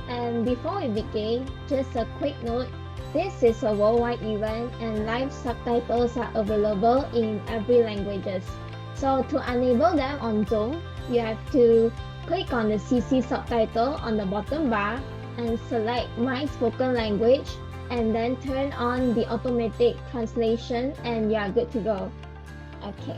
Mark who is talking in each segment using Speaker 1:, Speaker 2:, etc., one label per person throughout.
Speaker 1: And before we begin, just a quick note. This is a worldwide event and live subtitles are available in every languages. So to enable them on Zoom, you have to click on the CC subtitle on the bottom bar and select My Spoken Language and then turn on the automatic translation and you are good to go. Okay.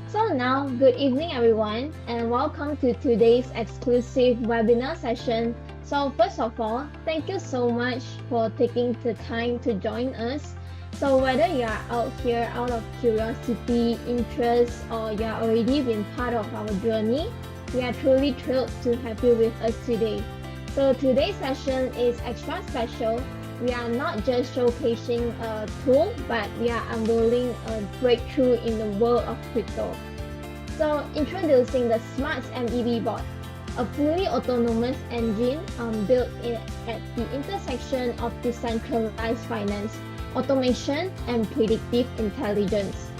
Speaker 1: So now, good evening everyone and welcome to today's exclusive webinar session. So first of all, thank you so much for taking the time to join us. So whether you are out here out of curiosity, interest, or you are already been part of our journey, we are truly thrilled to have you with us today. So today's session is extra special. We are not just showcasing a tool, but we are unveiling a breakthrough in the world of crypto. So introducing the Smart MEV bot, a fully autonomous engine built at the intersection of decentralized finance, automation, and predictive intelligence.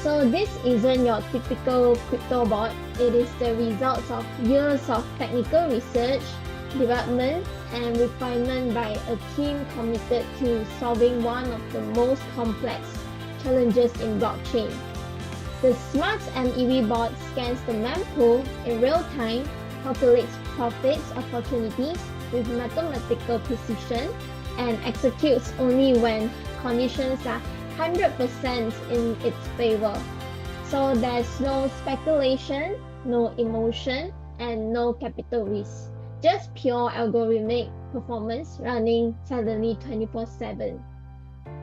Speaker 1: So this isn't your typical crypto bot. It is the result of years of technical research, development, and refinement by a team committed to solving one of the most complex challenges in blockchain. The Smart MEV bot scans the mempool in real time, calculates profits opportunities with mathematical precision, and executes only when conditions are 100% in its favor. So there's no speculation, no emotion, and no capital risk. Just pure algorithmic performance running suddenly 24/7.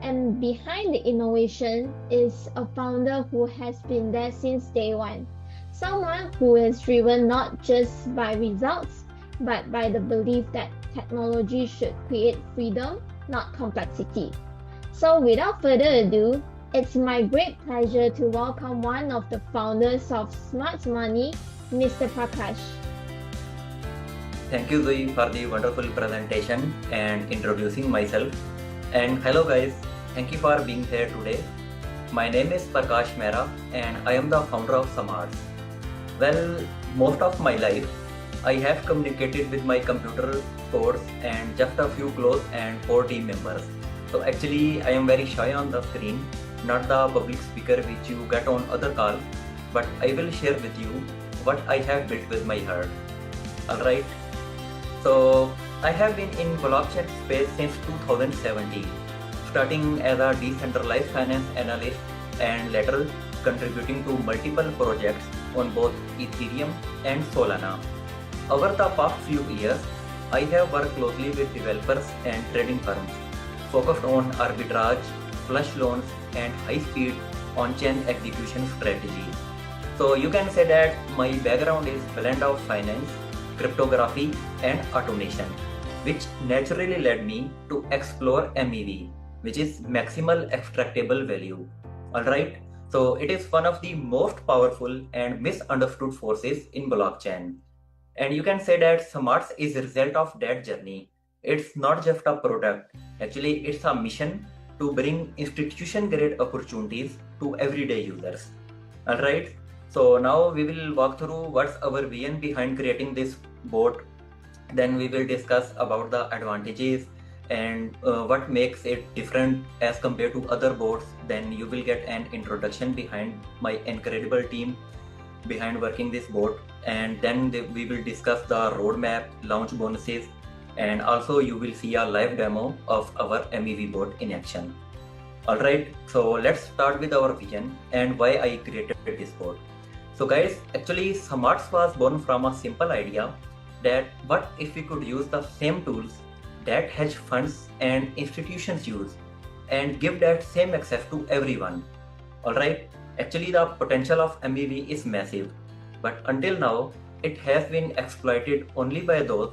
Speaker 1: And behind the innovation is a founder who has been there since day one. Someone who is driven not just by results, but by the belief that technology should create freedom, not complexity. So without further ado, it's my great pleasure to welcome one of the founders of Smart Money, Mr. Prakash.
Speaker 2: Thank you, Zoe, for the wonderful presentation and introducing myself. And hello guys, thank you for being here today. My name is Prakash Mehra and I am the founder of Samarts. Well, most of my life, I have communicated with my computer codes and just a few close and core team members. So actually, I am very shy on the screen, not the public speaker which you get on other calls, but I will share with you what I have built with my heart. Alright, so I have been in blockchain space since 2017, starting as a decentralized finance analyst and later contributing to multiple projects on both Ethereum and Solana. Over the past few years, I have worked closely with developers and trading firms, focused on arbitrage, flush loans, and high-speed on-chain execution strategies. So you can say that my background is blend of finance, cryptography, and automation, which naturally led me to explore MEV, which is Maximal Extractable Value. Alright, so it is one of the most powerful and misunderstood forces in blockchain. And you can say that Smarts is a result of that journey. It's not just a product, actually it's a mission to bring institution-grade opportunities to everyday users. Alright, so now we will walk through what's our vision behind creating this bot. Then we will discuss about the advantages and what makes it different as compared to other bots. Then you will get an introduction behind my incredible team behind working this bot, and then we will discuss the roadmap, launch bonuses, and also you will see a live demo of our MEV bot in action. Alright, so let's start with our vision and why I created this bot. So guys, actually Smarts was born from a simple idea that what if we could use the same tools that hedge funds and institutions use and give that same access to everyone. Alright, actually the potential of MEV is massive, but until now it has been exploited only by those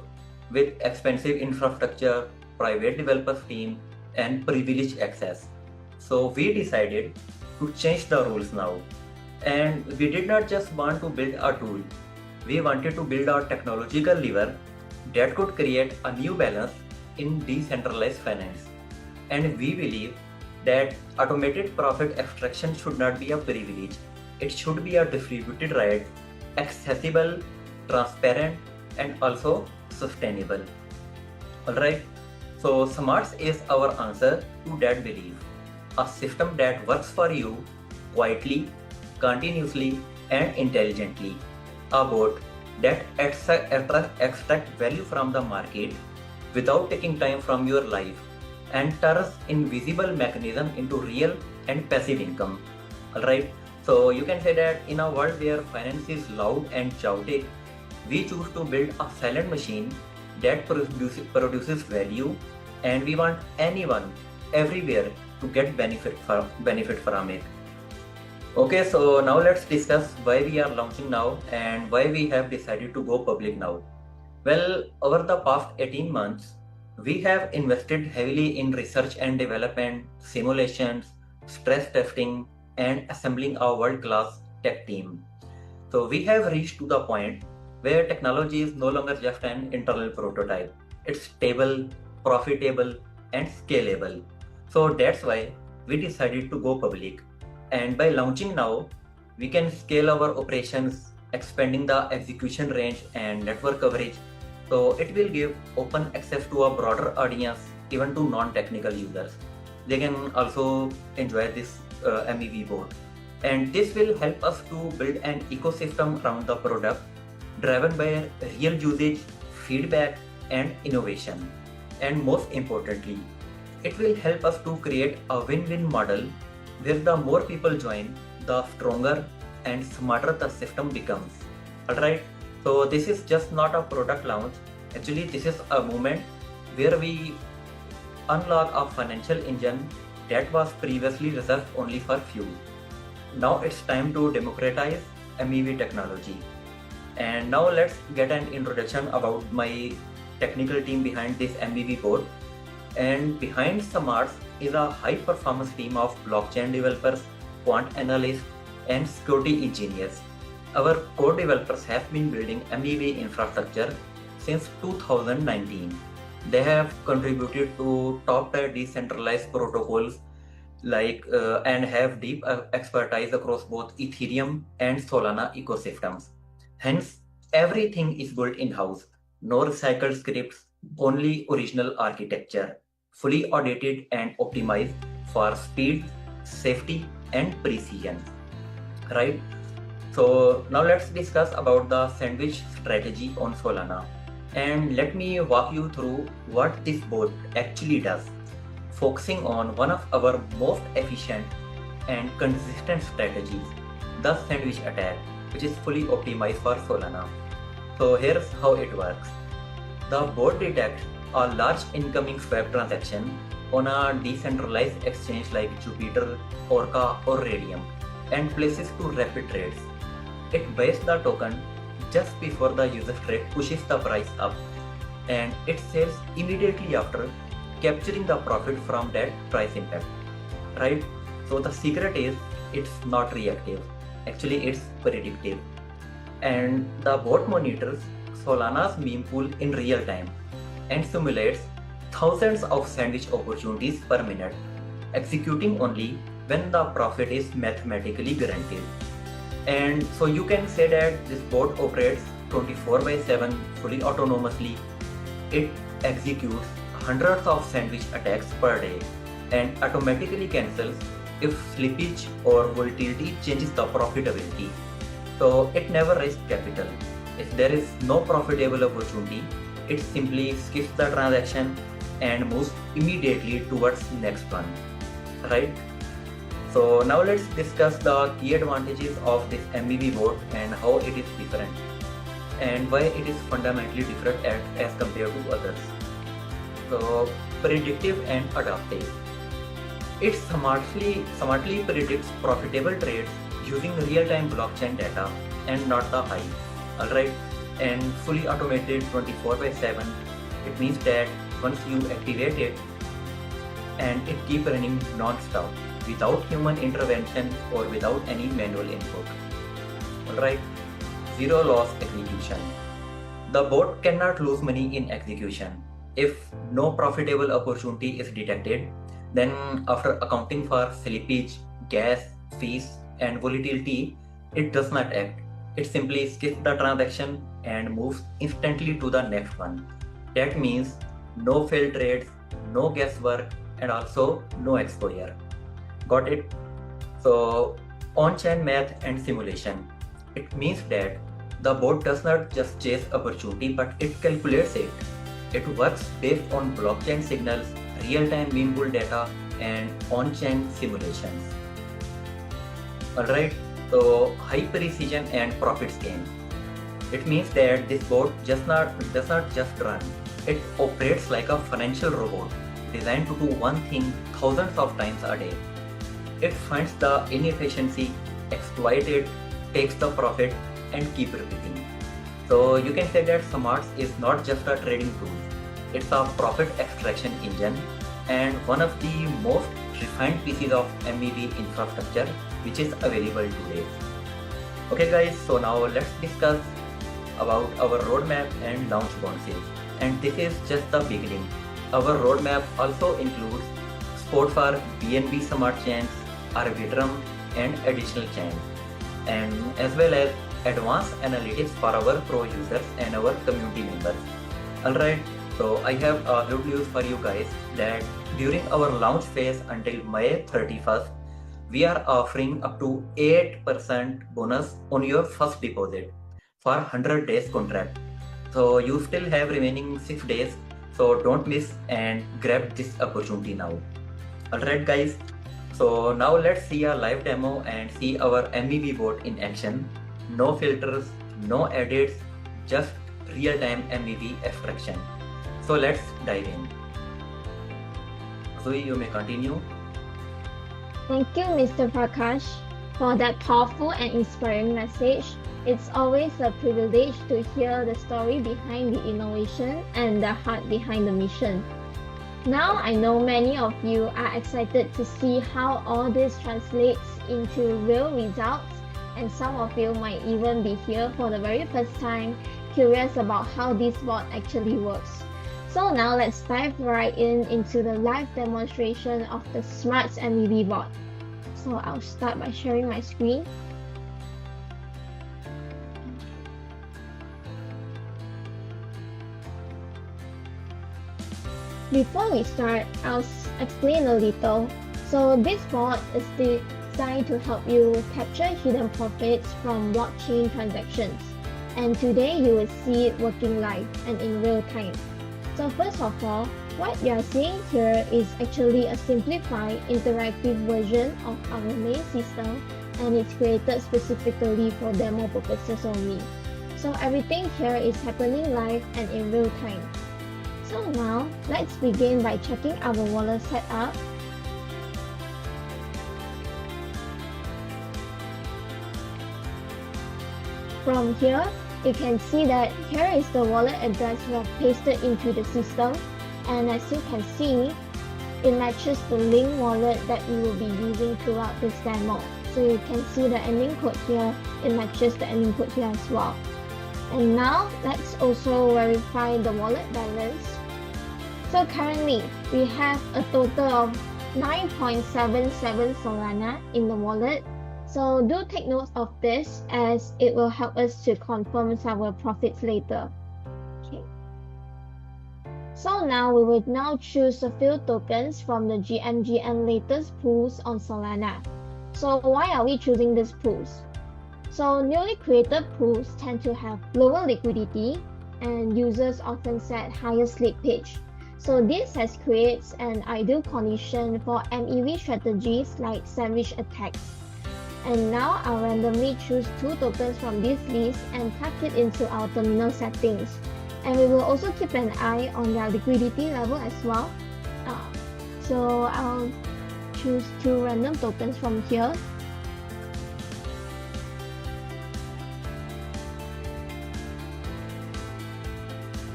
Speaker 2: with expensive infrastructure, private developers team, and privileged access. So we decided to change the rules now. And we did not just want to build a tool, we wanted to build a technological lever that could create a new balance in decentralized finance. And we believe that automated profit extraction should not be a privilege. It should be a distributed right, accessible, transparent, and also sustainable. Alright, so smarts is our answer to that belief. A system that works for you quietly, continuously, and intelligently. A bot that extract value from the market without taking time from your life and turns invisible mechanism into real and passive income. Alright, so you can say that in a world where finance is loud and chaotic, we choose to build a silent machine that produces value, and we want anyone everywhere to get benefit from it. Okay, so now let's discuss why we are launching now and why we have decided to go public now. Well, over the past 18 months, we have invested heavily in research and development, simulations, stress testing, and assembling a world-class tech team. So we have reached to the point where technology is no longer just an internal prototype. It's stable, profitable, and scalable. So that's why we decided to go public. And by launching now, we can scale our operations, expanding the execution range and network coverage. So it will give open access to a broader audience, even to non-technical users. They can also enjoy this MEV board. And this will help us to build an ecosystem around the product driven by real usage, feedback, and innovation. And most importantly, it will help us to create a win-win model where the more people join, the stronger and smarter the system becomes. Alright, so this is just not a product launch. Actually, this is a moment where we unlock a financial engine that was previously reserved only for few. Now it's time to democratize MEV technology. And now let's get an introduction about my technical team behind this MEV board. And behind Smarts is a high performance team of blockchain developers, quant analysts, and security engineers. Our core developers have been building MEV infrastructure since 2019. They have contributed to top-tier decentralized protocols and have deep expertise across both Ethereum and Solana ecosystems. Hence, everything is built in-house. No recycled scripts, only original architecture, fully audited and optimized for speed, safety, and precision. Right? So now let's discuss about the sandwich strategy on Solana. And let me walk you through what this board actually does, focusing on one of our most efficient and consistent strategies, the sandwich attack, which is fully optimized for Solana. So here's how it works. The board detects a large incoming swap transaction on a decentralized exchange like Jupiter, Orca, or Radium and places to rapid trades. It buys the token just before the user trade pushes the price up, and it sells immediately after, capturing the profit from that price impact. Right? So the secret is it's not reactive. Actually, it's predictive. And the bot monitors Solana's meme pool in real time and simulates thousands of sandwich opportunities per minute, executing only when the profit is mathematically guaranteed. And so you can say that this bot operates 24/7 fully autonomously. It executes hundreds of sandwich attacks per day and automatically cancels if slippage or volatility changes the profitability. So it never raises capital. If there is no profitable opportunity, it simply skips the transaction and moves immediately towards next one. Right? So now let's discuss the key advantages of this MEV board and how it is different and why it is fundamentally different as compared to others. So predictive and adaptive. It smartly predicts profitable trades using real-time blockchain data and not the hype. Alright, and fully automated 24/7. It means that once you activate it and it keeps running non-stop without human intervention or without any manual input. Alright, zero loss execution. The bot cannot lose money in execution. If no profitable opportunity is detected, then after accounting for slippage, gas, fees, and volatility, it does not act. It simply skips the transaction and moves instantly to the next one. That means no failed trades, no guesswork, and also no exposure. Got it? So, on-chain math and simulation. It means that the bot does not just chase opportunity, but it calculates it. It works based on blockchain signals, real-time meme pool data, and on-chain simulations. Alright, so high precision and profits gain. It means that this bot does not just run. It operates like a financial robot designed to do one thing thousands of times a day. It finds the inefficiency, exploits it, takes the profit, and keep repeating. So you can say that Smarts is not just a trading tool. It's a profit extraction engine and one of the most refined pieces of MEV infrastructure which is available today. Okay guys, so now let's discuss about our roadmap and launch bonuses. And this is just the beginning. Our roadmap also includes support for BNB smart chains, Arbitrum, and additional chains, and as well as advanced analytics for our pro users and our community members. Alright, so I have good news for you guys that during our launch phase until May 31st, we are offering up to 8% bonus on your first deposit for 100 days contract. So you still have remaining 6 days, so don't miss and grab this opportunity now. Alright guys, so now let's see a live demo and see our MEV bot in action. No filters, no edits, just real-time MEV extraction. So let's dive in. Zoe, you may continue.
Speaker 1: Thank you, Mr. Prakash, for that powerful and inspiring message. It's always a privilege to hear the story behind the innovation and the heart behind the mission. Now I know many of you are excited to see how all this translates into real results, and some of you might even be here for the very first time, curious about how this bot actually works. So now let's dive right into the live demonstration of the Smarts MEV bot. So I'll start by sharing my screen. Before we start, I'll explain a little. So this bot is designed to help you capture hidden profits from blockchain transactions. And today you will see it working live and in real time. So first of all, what you are seeing here is actually a simplified interactive version of our main system, and it's created specifically for demo purposes only. So everything here is happening live and in real time. So now, let's begin by checking our wallet setup. From here, you can see that here is the wallet address we have pasted into the system, and as you can see, it matches the link wallet that we will be using throughout this demo. So you can see the ending code here, it matches the ending code here as well. And now, let's also verify the wallet balance. So currently, we have a total of 9.77 Solana in the wallet. So do take note of this as it will help us to confirm our profits later. Okay. So now we will now choose a few tokens from the GMGN latest pools on Solana. So why are we choosing these pools? So newly created pools tend to have lower liquidity and users often set higher slippage. So this has created an ideal condition for MEV strategies like sandwich attacks. And now I'll randomly choose 2 tokens from this list and plug it into our terminal settings. And we will also keep an eye on their liquidity level as well. So I'll choose 2 random tokens from here.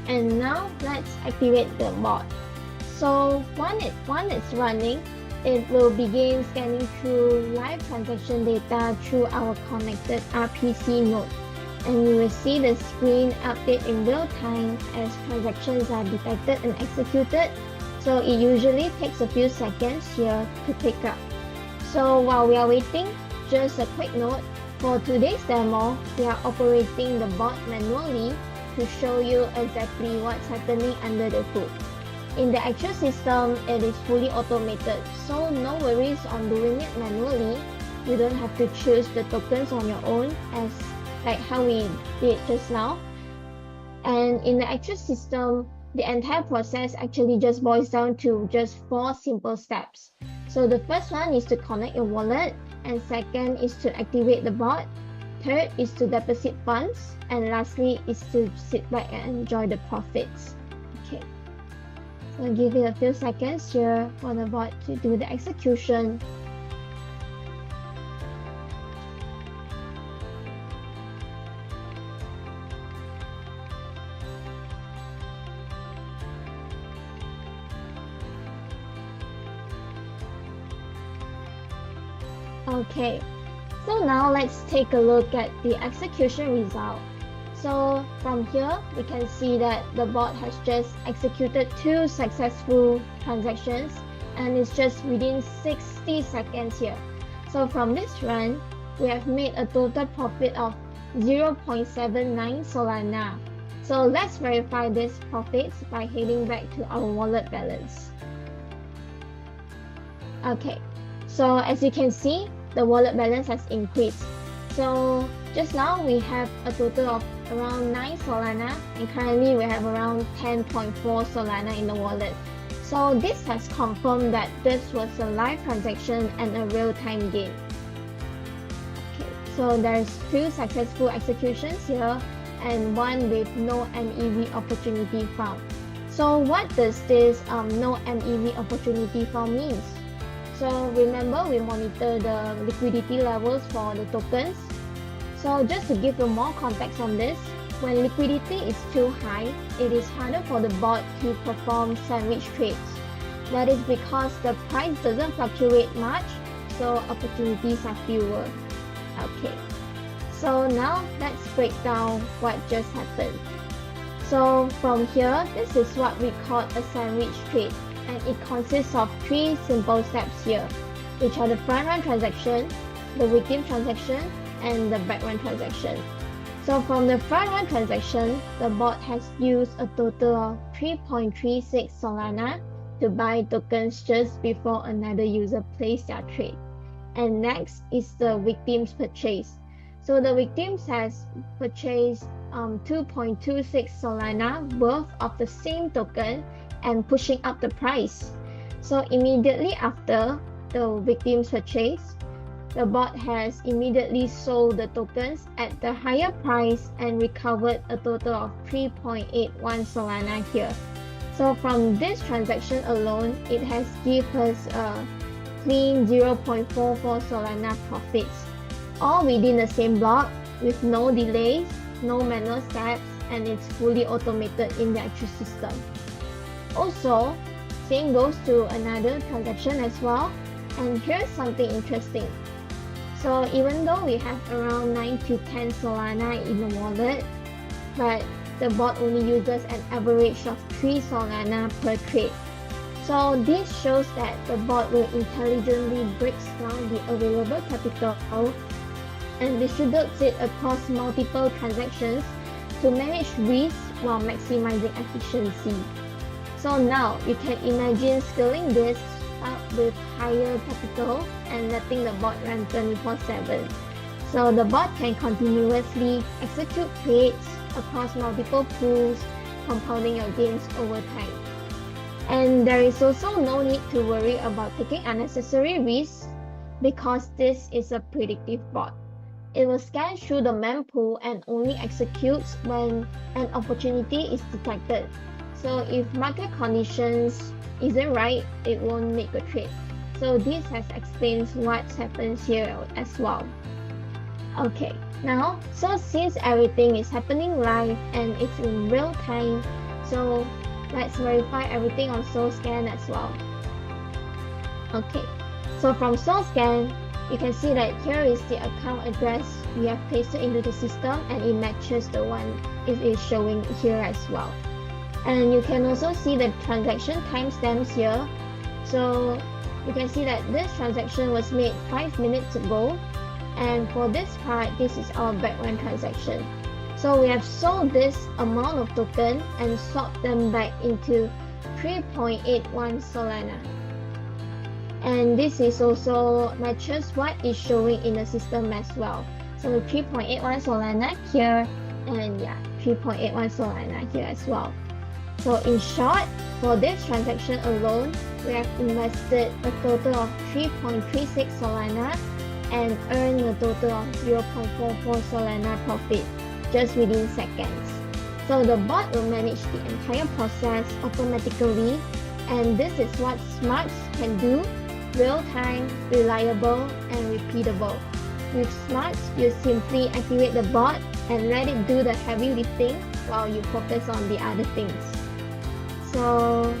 Speaker 1: And now let's activate the bot. So once it's running, it will begin scanning through live transaction data through our connected RPC node. And you will see the screen update in real time as transactions are detected and executed. So it usually takes a few seconds here to pick up. So while we are waiting, just a quick note, for today's demo, we are operating the bot manually to show you exactly what's happening under the hood. In the actual system, it is fully automated, so no worries on doing it manually. You don't have to choose the tokens on your own as like how we did just now. And in the actual system, the entire process actually just boils down to just 4 simple steps. So the first one is to connect your wallet, and second is to activate the bot, third is to deposit funds, and lastly is to sit back and enjoy the profits. Okay, so I'll give it a few seconds here for the bot to do the execution. Okay, so now let's take a look at the execution result. So from here, we can see that the bot has just executed 2 successful transactions, and it's just within 60 seconds here. So from this run, we have made a total profit of 0.79 Solana. So let's verify these profits by heading back to our wallet balance. Okay, so as you can see, the wallet balance has increased. So just now we have a total of around 9 Solana, and currently we have around 10.4 Solana in the wallet. So this has confirmed that this was a live transaction and a real-time game. Okay, so there's 2 successful executions here and 1 with no MEV opportunity found. So what does this no MEV opportunity found means? So remember, we monitor the liquidity levels for the tokens. So just to give you more context on this, when liquidity is too high, it is harder for the bot to perform sandwich trades. That is because the price doesn't fluctuate much, so opportunities are fewer. Okay, so now let's break down what just happened. So from here, this is what we call a sandwich trade, and it consists of 3 simple steps here, which are the front run transaction, the victim transaction, and the back run transaction. So from the front run transaction, the bot has used a total of 3.36 Solana to buy tokens just before another user placed their trade. And next is the victim's purchase. So the victims has purchased 2.26 Solana worth of the same token and pushing up the price. So immediately after the victim's purchase, the bot has immediately sold the tokens at the higher price and recovered a total of 3.81 Solana here. So from this transaction alone, it has given us a clean 0.44 Solana profits, all within the same block with no delays, no manual steps, and it's fully automated in the actual system. Also, same goes to another transaction as well, and here's something interesting. So even though we have around 9 to 10 Solana in the wallet, but the bot only uses an average of 3 Solana per trade. So this shows that the bot will intelligently break down the available capital and distributes it across multiple transactions to manage risk while maximizing efficiency. So now you can imagine scaling this up with higher capital and letting the bot run 24/7. So the bot can continuously execute trades across multiple pools, compounding your gains over time. And there is also no need to worry about taking unnecessary risks because this is a predictive bot. It will scan through the mempool and only executes when an opportunity is detected. So if market conditions isn't right, it won't make a trade. So this has explains what happens here as well. Okay, now, so since everything is happening live and it's in real time, so let's verify everything on SoulScan as well. Okay, so from SoulScan, you can see that here is the account address we have pasted into the system and it matches the one it is showing here as well. And you can also see the transaction timestamps here. So you can see that this transaction was made 5 minutes ago. And for this part, this is our background transaction. So we have sold this amount of token and swapped them back into 3.81 Solana. And this is also matches what is showing in the system as well. So 3.81 Solana here, and yeah, 3.81 Solana here as well. So in short, for this transaction alone, we have invested a total of 3.36 Solana and earned a total of 0.44 Solana profit just within seconds. So the bot will manage the entire process automatically, and this is what smarts can do: real-time, reliable, and repeatable. With smarts, you simply activate the bot and let it do the heavy lifting while you focus on the other things. So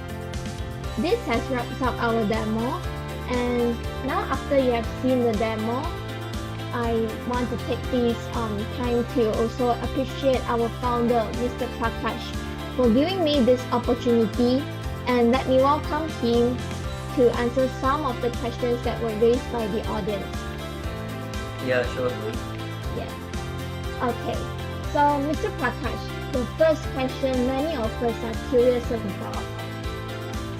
Speaker 1: this has wrapped up our demo, and now after you have seen the demo, I want to take this time to also appreciate our founder, Mr. Prakash, for giving me this opportunity, and let me welcome him to answer some of the questions that were raised by the audience.
Speaker 2: Yeah, sure, Louis.
Speaker 1: Yeah. Okay. So, Mr. Prakash, the first question many of us are curious about.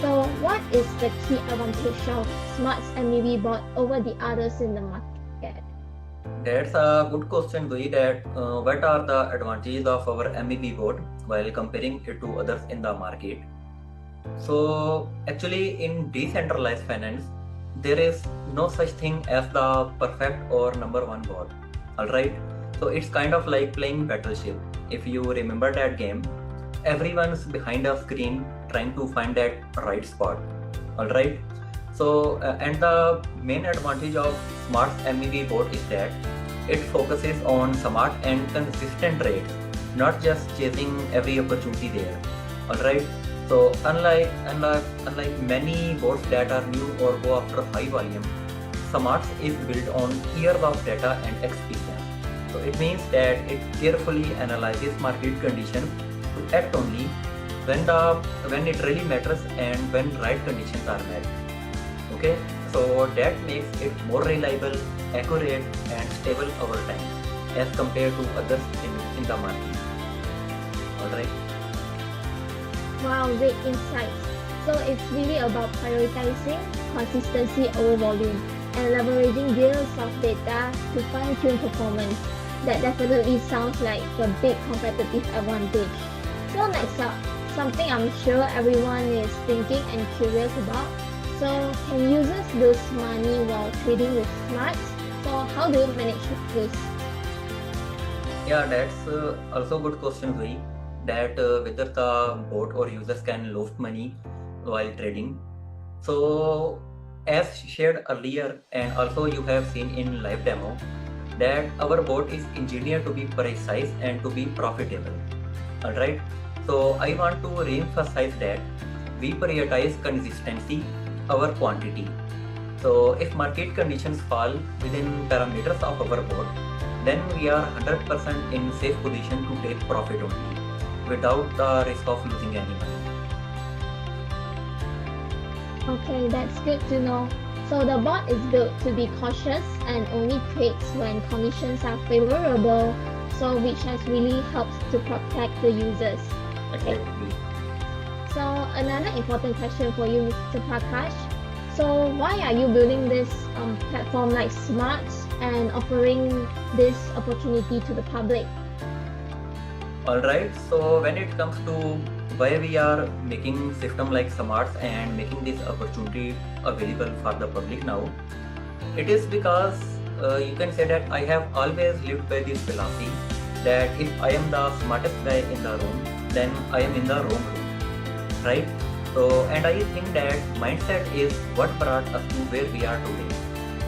Speaker 1: So, what is the key advantage of Smart's MEV bot over the others in the market?
Speaker 2: That's a good question, Louis. That what are the advantages of our MEV bot while comparing it to others in the market? So actually, in decentralized finance, there is no such thing as the perfect or number one bot. Alright, so it's kind of like playing Battleship. If you remember that game, everyone's behind a screen trying to find that right spot. Alright, so and the main advantage of Smart's MEV bot is that it focuses on smart and consistent trades, not just chasing every opportunity there. Alright. So unlike many bots that are new or go after high volume, Smarts is built on years of data and experience. So it means that it carefully analyzes market conditions to act only when it really matters and when right conditions are met. Okay, so that makes it more reliable, accurate, and stable over time as compared to others in the market. Alright.
Speaker 1: Wow, great insights. So it's really about prioritizing consistency over volume and leveraging years of data to fine-tune performance. That definitely sounds like a big competitive advantage. So next up, something I'm sure everyone is thinking and curious about. So can users lose money while trading with Smarts? So how do you manage this?
Speaker 2: Yeah, that's also a good question, Louis. That whether the bot or users can lose money while trading. So as shared earlier, and also you have seen in live demo, that our bot is engineered to be precise and to be profitable. Alright, so I want to re-emphasize that we prioritize consistency over quantity. So if market conditions fall within parameters of our bot, then we are 100% in safe position to take profit only, without the risk of losing any money.
Speaker 1: Okay, that's good to know. So the bot is built to be cautious and only trades when conditions are favorable, so which has really helped to protect the users.
Speaker 2: Exactly.
Speaker 1: So another important question for you, Mr. Prakash. So why are you building this platform like Smarts and offering this opportunity to the public?
Speaker 2: Alright, so when it comes to why we are making system like Smarts and making this opportunity available for the public now, it is because you can say that I have always lived by this philosophy that if I am the smartest guy in the room, then I am in the wrong room, right? So, and I think that mindset is what brought us to where we are today.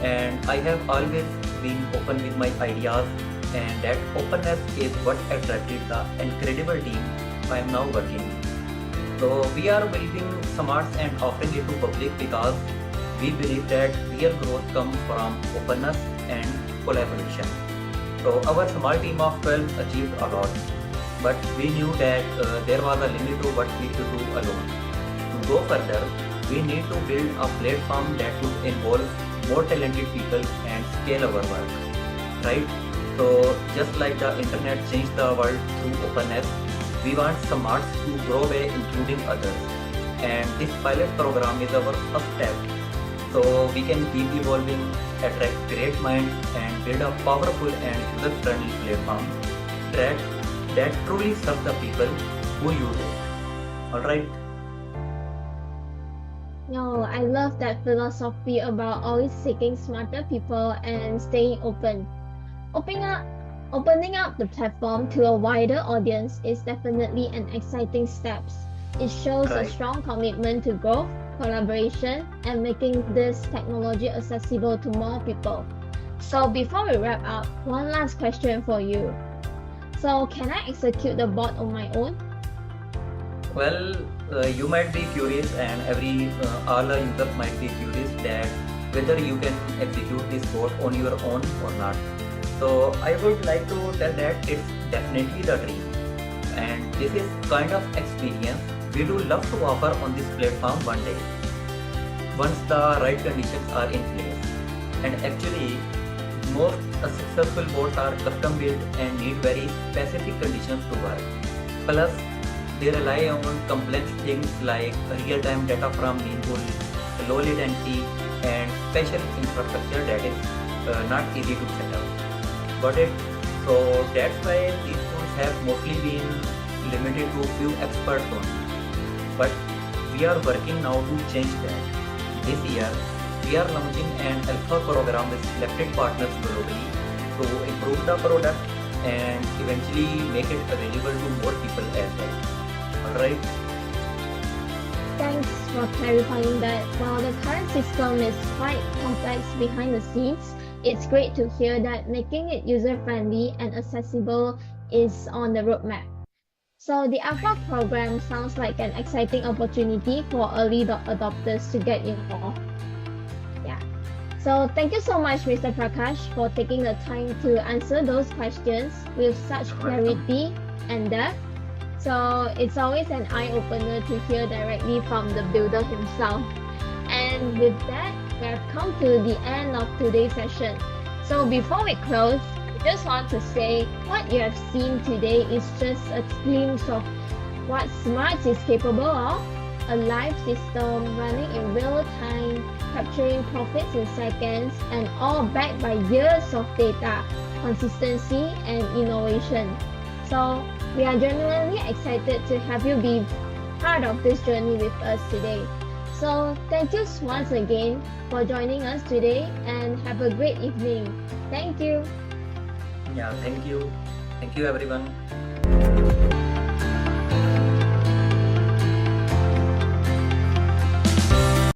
Speaker 2: And I have always been open with my ideas, and that openness is what attracted the incredible team I am now working with. So we are building Smarts and offering it to public because we believe that real growth comes from openness and collaboration. So our small team of 12 achieved a lot, but we knew that there was a limit to what we could do alone. To go further, we need to build a platform that would involve more talented people and scale our work, right? So just like the internet changed the world through openness, we want Smarts to grow by including others. And this pilot program is our first step. So we can keep evolving, attract great minds, and build a powerful and user-friendly platform that truly serves the people who use it. Alright?
Speaker 1: No, I love that philosophy about always seeking smarter people and staying open. Opening up the platform to a wider audience is definitely an exciting step. It shows a
Speaker 2: Right.
Speaker 1: strong commitment to growth, collaboration, and making this technology accessible to more people. So before we wrap up, one last question for you. So can I execute the bot on my own?
Speaker 2: Well, you might be curious, and all the users might be curious that whether you can execute this code on your own or not. So I would like to tell that it's definitely the dream, and this is kind of experience we do love to offer on this platform one day, once the right conditions are in place. And actually, most successful bots are custom built and need very specific conditions to work. Plus, they rely on complex things like real-time data from meaningful, low latency, and special infrastructure that is not easy to set up. Got it? So that's why these tools have mostly been limited to few experts only. But we are working now to change that. This year, we are launching an alpha program with selected partners globally to improve the product and eventually make it available to more people as well. Alright?
Speaker 1: Thanks for clarifying that. While the current system is quite complex behind the scenes, it's great to hear that making it user-friendly and accessible is on the roadmap. So the Alpha program sounds like an exciting opportunity for early adopters to get involved. Yeah. So thank you so much, Mr. Prakash, for taking the time to answer those questions with such clarity and depth. So it's always an eye-opener to hear directly from the builder himself. And with that, we have come to the end of today's session. So before we close, I just want to say what you have seen today is just a glimpse of what Smarts is capable of. A live system running in real time, capturing profits in seconds, and all backed by years of data, consistency, and innovation. So we are genuinely excited to have you be part of this journey with us today. So thank you once again for joining us today, and have a great evening. Thank you.
Speaker 2: Yeah, thank you. Thank you, everyone.